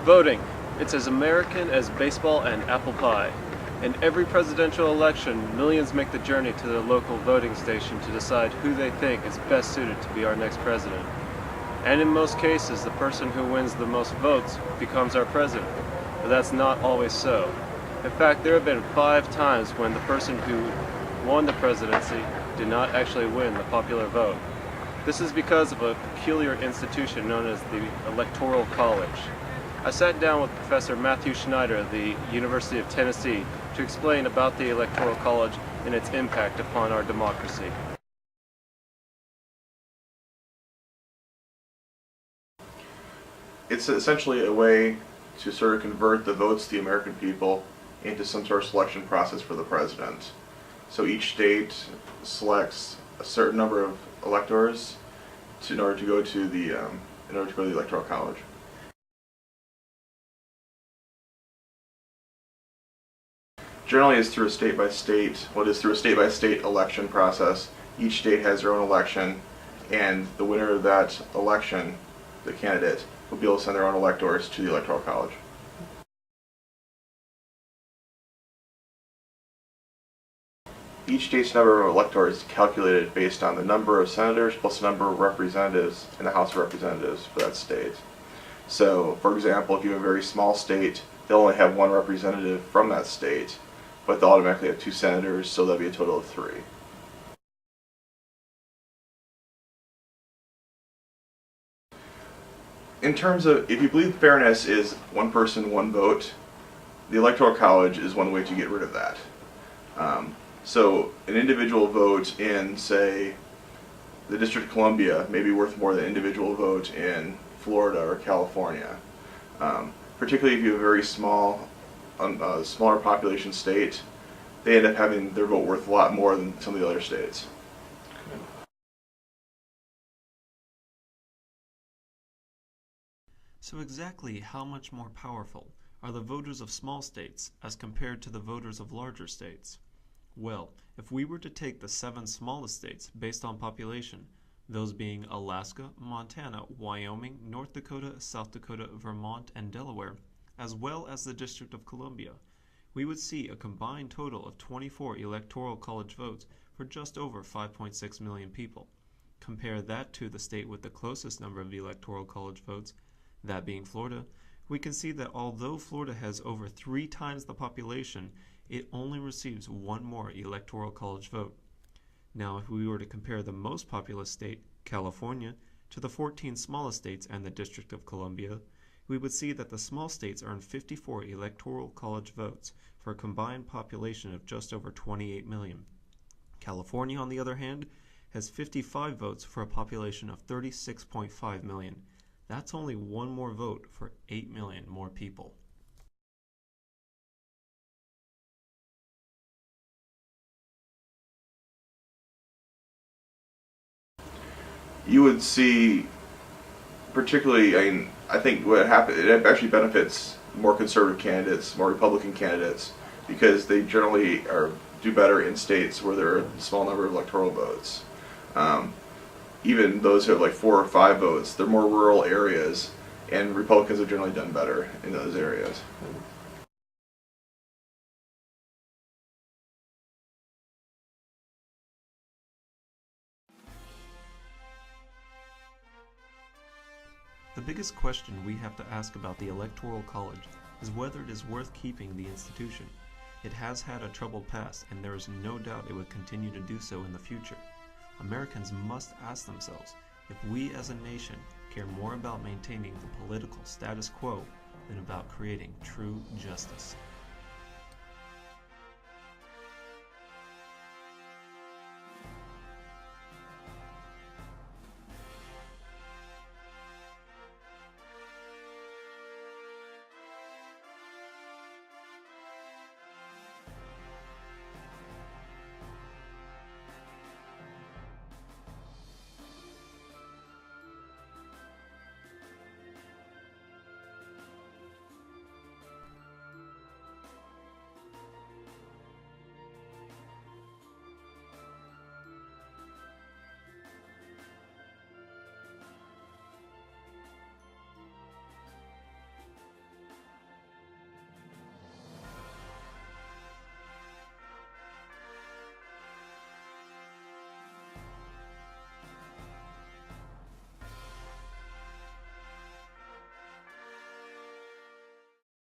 Voting. It's as American as baseball and apple pie. In every presidential election, millions make the journey to their local voting station to decide who they think is best suited to be our next president. And in most cases, the person who wins the most votes becomes our president. But that's not always so. In fact, there have been 5 times when the person who won the presidency did not actually win the popular vote. This is because of a peculiar institution known as the Electoral College. I sat down with Professor Matthew Schneider of the University of Tennessee to explain about the Electoral College and its impact upon our democracy. It's essentially a way to sort of convert the votes of the American people into some sort of selection process for the president. So each state selects a certain number of electors in order to go to the Electoral College. Generally, it's through a state-by-state election process. Each state has their own election, and the winner of that election, the candidate, will be able to send their own electors to the Electoral College. Each state's number of electors is calculated based on the number of senators plus the number of representatives in the House of Representatives for that state. So, for example, if you have a very small state, they'll only have 1 representative from that state, but they'll automatically have 2 senators, so there'll be a total of 3. In terms of, if you believe fairness is 1 person, 1 vote, the Electoral College is one way to get rid of that. So an individual vote in, say, the District of Columbia may be worth more than an individual vote in Florida or California. Particularly if you have a very small, smaller population state, they end up having their vote worth a lot more than some of the other states. So exactly how much more powerful are the voters of small states as compared to the voters of larger states? Well, if we were to take the 7 smallest states based on population, those being Alaska, Montana, Wyoming, North Dakota, South Dakota, Vermont, and Delaware, as well as the District of Columbia, we would see a combined total of 24 Electoral College votes for just over 5.6 million people. Compare that to the state with the closest number of Electoral College votes, that being Florida, we can see that although Florida has over 3 times the population, it only receives 1 more Electoral College vote. Now, if we were to compare the most populous state, California, to the 14 smallest states and the District of Columbia, we would see that the small states earn 54 Electoral College votes for a combined population of just over 28 million. California, on the other hand, has 55 votes for a population of 36.5 million. That's only 1 more vote for 8 million more people. You would see, particularly, I think what happened, it actually benefits more conservative candidates, more Republican candidates, because they generally do better in states where there are a small number of electoral votes. Even those who have like 4 or 5 votes, they're more rural areas, and Republicans have generally done better in those areas. The biggest question we have to ask about the Electoral College is whether it is worth keeping the institution. It has had a troubled past, and there is no doubt it would continue to do so in the future. Americans must ask themselves if we as a nation care more about maintaining the political status quo than about creating true justice.